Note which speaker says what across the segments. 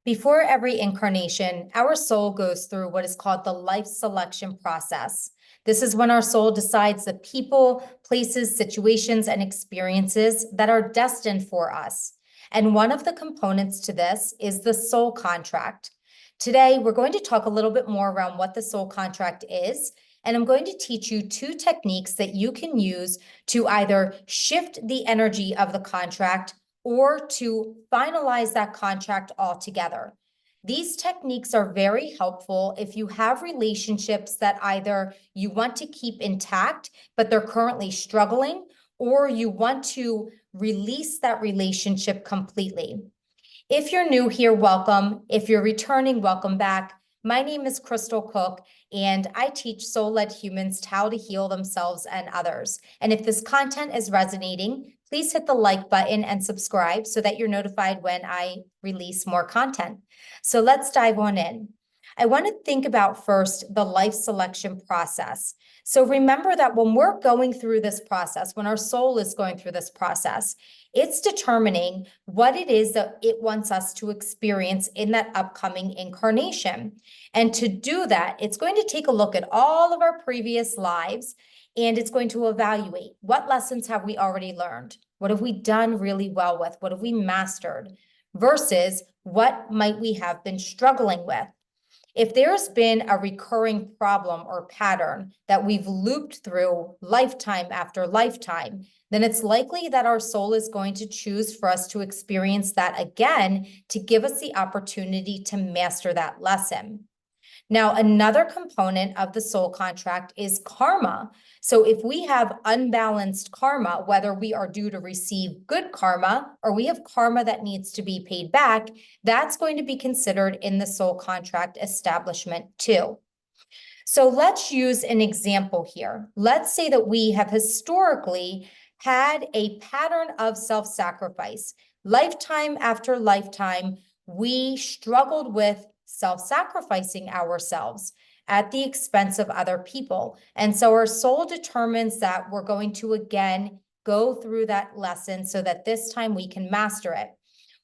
Speaker 1: Before every incarnation, our soul goes through what is called the life selection process. This is when our soul decides the people, places, situations, and experiences that are destined for us. And one of the components to this is the soul contract. Today, we're going to talk a little bit more around what the soul contract is, and I'm going to teach you two techniques that you can use to either shift the energy of the contract or to finalize that contract altogether. These techniques are very helpful if you have relationships that either you want to keep intact, but they're currently struggling, or you want to release that relationship completely. If you're new here, welcome. If you're returning, welcome back. My name is Crystal Cook, and I teach soul-led humans how to heal themselves and others. And if this content is resonating, please hit the like button and subscribe so that you're notified when I release more content. So let's dive on in. I want to think about first the life selection process. So remember that when we're going through this process, when our soul is going through this process, it's determining what it is that it wants us to experience in that upcoming incarnation. And to do that, it's going to take a look at all of our previous lives, and it's going to evaluate what lessons have we already learned? What have we done really well with? What have we mastered? Versus what might we have been struggling with? If there's been a recurring problem or pattern that we've looped through lifetime after lifetime, then it's likely that our soul is going to choose for us to experience that again to give us the opportunity to master that lesson. Now, another component of the soul contract is karma. So if we have unbalanced karma, whether we are due to receive good karma or we have karma that needs to be paid back, that's going to be considered in the soul contract establishment too. So let's use an example here. Let's say that we have historically had a pattern of self-sacrifice. Lifetime after lifetime, we struggled with self-sacrificing ourselves at the expense of other people. And so our soul determines that we're going to again go through that lesson so that this time we can master it.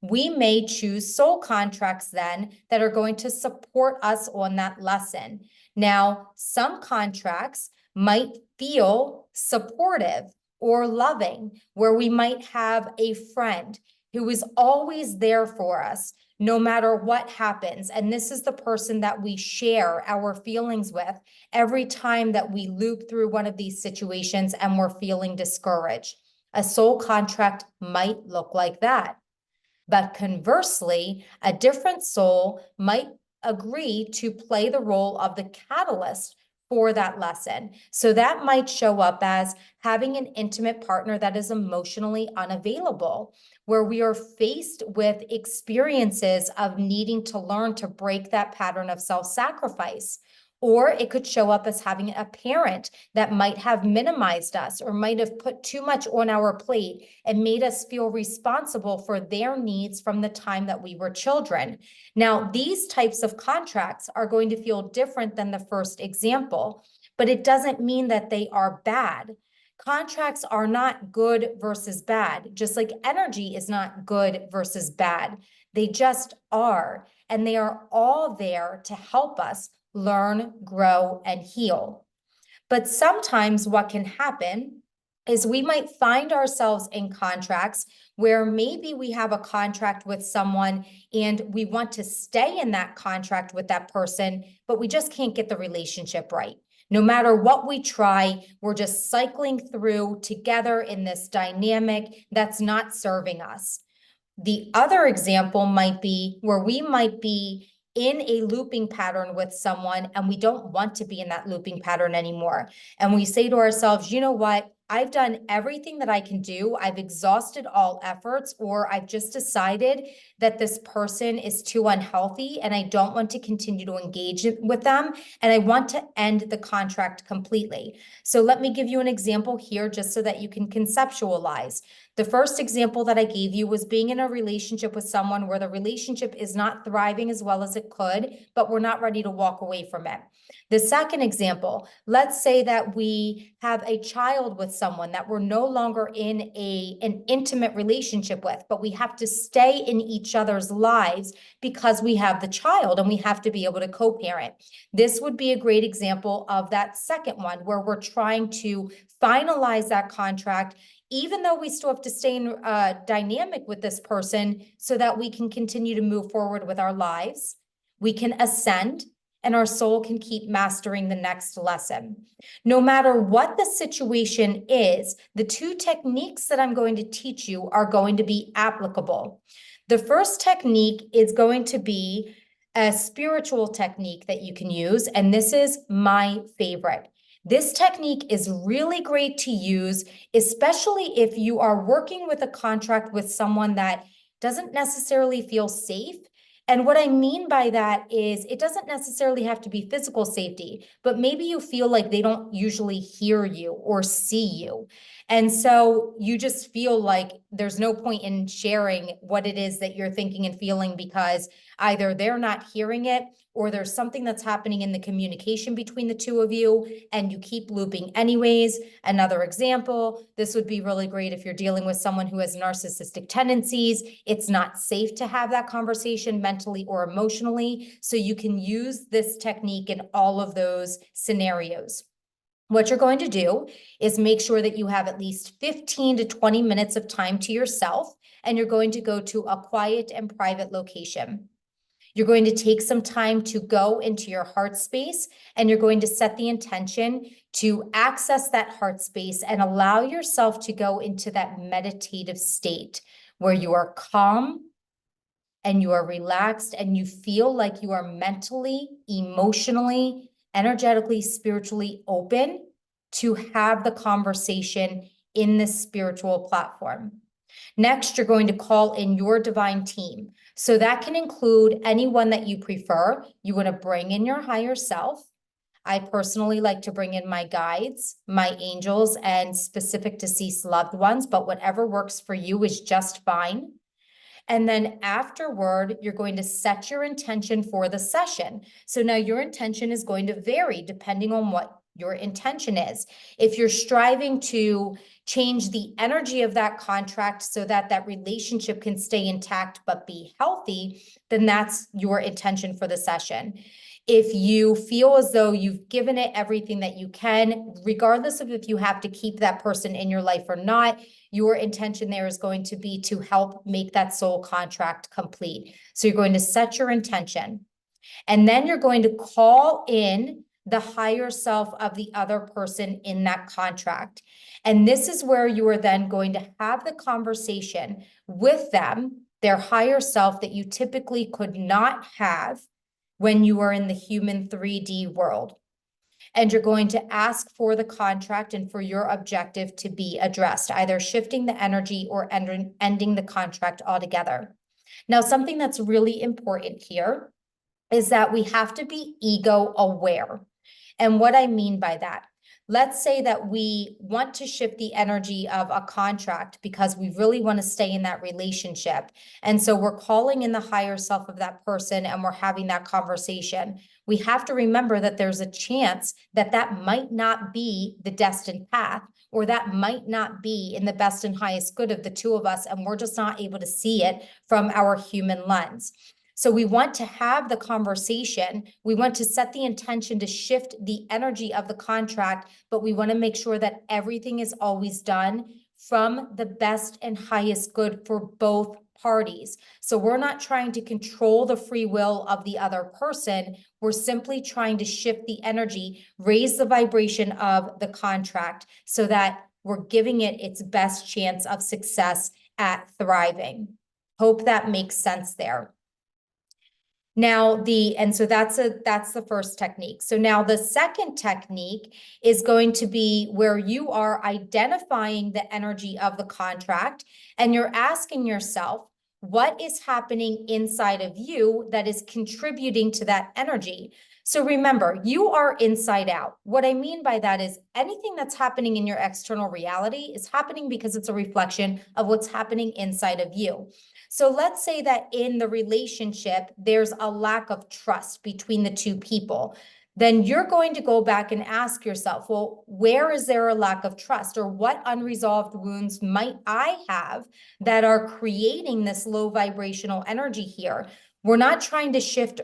Speaker 1: We may choose soul contracts then that are going to support us on that lesson. Now, some contracts might feel supportive or loving, where we might have a friend who is always there for us, no matter what happens. And this is the person that we share our feelings with every time that we loop through one of these situations and we're feeling discouraged. A soul contract might look like that. But conversely, a different soul might agree to play the role of the catalyst for that lesson. So that might show up as having an intimate partner that is emotionally unavailable, where we are faced with experiences of needing to learn to break that pattern of self-sacrifice. Or it could show up as having a parent that might have minimized us or might have put too much on our plate and made us feel responsible for their needs from the time that we were children. Now, these types of contracts are going to feel different than the first example, but it doesn't mean that they are bad. Contracts are not good versus bad, just like energy is not good versus bad. They just are, and they are all there to help us learn, grow, and heal. But sometimes what can happen is we might find ourselves in contracts where maybe we have a contract with someone and we want to stay in that contract with that person, but we just can't get the relationship right. No matter what we try, we're just cycling through together in this dynamic that's not serving us. The other example might be where we might be in a looping pattern with someone and we don't want to be in that looping pattern anymore. And we say to ourselves, you know what? I've done everything that I can do. I've exhausted all efforts, or I've just decided that this person is too unhealthy and I don't want to continue to engage with them. And I want to end the contract completely. So let me give you an example here just so that you can conceptualize. The first example that I gave you was being in a relationship with someone where the relationship is not thriving as well as it could, but we're not ready to walk away from it. The second example, let's say that we have a child with someone that we're no longer in an intimate relationship with, but we have to stay in each each other's lives because we have the child and we have to be able to co-parent. This would be a great example of that second one where we're trying to finalize that contract, even though we still have to stay in dynamic with this person so that we can continue to move forward with our lives. We can ascend and our soul can keep mastering the next lesson. No matter what the situation is, the two techniques that I'm going to teach you are going to be applicable. The first technique is going to be a spiritual technique that you can use, and this is my favorite. This technique is really great to use, especially if you are working with a contract with someone that doesn't necessarily feel safe. And what I mean by that is it doesn't necessarily have to be physical safety, but maybe you feel like they don't usually hear you or see you. And so you just feel like there's no point in sharing what it is that you're thinking and feeling because either they're not hearing it or there's something that's happening in the communication between the two of you and you keep looping anyways. Another example, this would be really great if you're dealing with someone who has narcissistic tendencies. It's not safe to have that conversation mentally or emotionally. So you can use this technique in all of those scenarios. What you're going to do is make sure that you have at least 15 to 20 minutes of time to yourself, and you're going to go to a quiet and private location. You're going to take some time to go into your heart space, and you're going to set the intention to access that heart space and allow yourself to go into that meditative state where you are calm and you are relaxed and you feel like you are mentally, emotionally, energetically, spiritually open to have the conversation in this spiritual platform. Next, you're going to call in your divine team. So that can include anyone that you prefer. You want to bring in your higher self. I personally like to bring in my guides, my angels, and specific deceased loved ones, but whatever works for you is just fine. And then afterward, you're going to set your intention for the session. So now your intention is going to vary depending on what your intention is. If you're striving to change the energy of that contract so that that relationship can stay intact but be healthy, then that's your intention for the session. If you feel as though you've given it everything that you can, regardless of if you have to keep that person in your life or not, your intention there is going to be to help make that soul contract complete. So you're going to set your intention, and then you're going to call in the higher self of the other person in that contract. And this is where you are then going to have the conversation with them, their higher self that you typically could not have when you are in the human 3D world. And you're going to ask for the contract and for your objective to be addressed, either shifting the energy or ending the contract altogether. Now, something that's really important here is that we have to be ego aware. And what I mean by that, let's say that we want to shift the energy of a contract because we really want to stay in that relationship. And so we're calling in the higher self of that person and we're having that conversation. We have to remember that there's a chance that that might not be the destined path, or that might not be in the best and highest good of the two of us, and we're just not able to see it from our human lens. So we want to have the conversation. We want to set the intention to shift the energy of the contract, but we want to make sure that everything is always done from the best and highest good for both parties. So we're not trying to control the free will of the other person. We're simply trying to shift the energy, raise the vibration of the contract so that we're giving it its best chance of success at thriving. Hope that makes sense there. Now so that's the first technique. So now the second technique is going to be where you are identifying the energy of the contract and you're asking yourself, what is happening inside of you that is contributing to that energy? So remember, you are inside out. What I mean by that is anything that's happening in your external reality is happening because it's a reflection of what's happening inside of you. So let's say that in the relationship, there's a lack of trust between the two people. then you're going to go back and ask yourself, well, where is there a lack of trust, or what unresolved wounds might I have that are creating this low vibrational energy here? We're not trying to shift,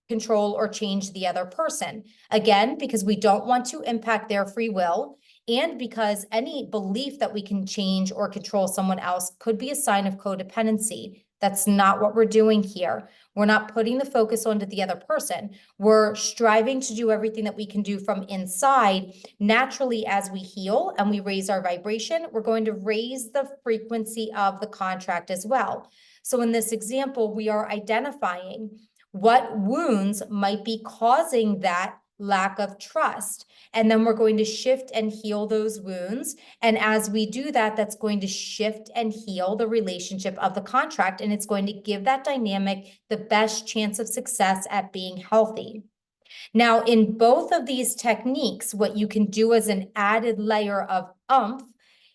Speaker 1: control, or change the other person. Again, because we don't want to impact their free will, and because any belief that we can change or control someone else could be a sign of codependency. That's not what we're doing here. We're not putting the focus onto the other person. We're striving to do everything that we can do from inside. Naturally, as we heal and we raise our vibration, we're going to raise the frequency of the contract as well. So in this example, we are identifying what wounds might be causing that lack of trust. And then we're going to shift and heal those wounds. And as we do that, that's going to shift and heal the relationship of the contract. And it's going to give that dynamic the best chance of success at being healthy. Now, in both of these techniques, what you can do as an added layer of oomph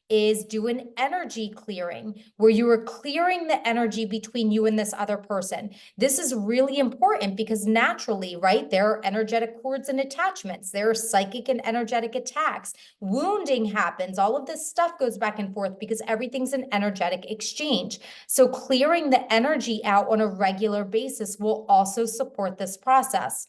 Speaker 1: is do an energy clearing, where you are clearing the energy between you and this other person. This is really important because naturally, right, there are energetic cords and attachments. There are psychic and energetic attacks. Wounding happens. All of this stuff goes back and forth because everything's an energetic exchange. So clearing the energy out on a regular basis will also support this process.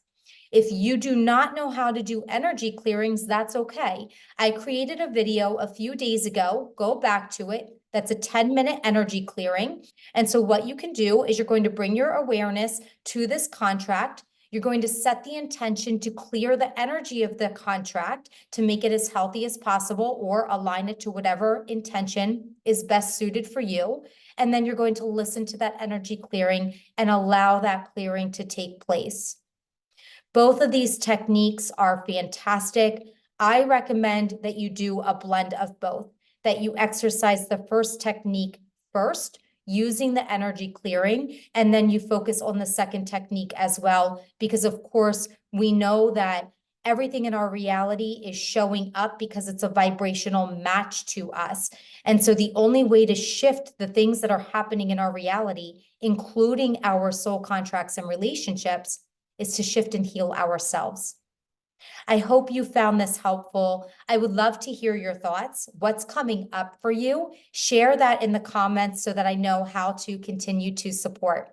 Speaker 1: If you do not know how to do energy clearings, that's okay. I created a video a few days ago, go back to it. That's a 10-minute energy clearing. And so what you can do is you're going to bring your awareness to this contract. You're going to set the intention to clear the energy of the contract to make it as healthy as possible, or align it to whatever intention is best suited for you. And then you're going to listen to that energy clearing and allow that clearing to take place. Both of these techniques are fantastic. I recommend that you do a blend of both, that you exercise the first technique first, using the energy clearing, and then you focus on the second technique as well, because of course, we know that everything in our reality is showing up because it's a vibrational match to us. And so the only way to shift the things that are happening in our reality, including our soul contracts and relationships, is to shift and heal ourselves. I hope you found this helpful. I would love to hear your thoughts. What's coming up for you? Share that in the comments so that I know how to continue to support.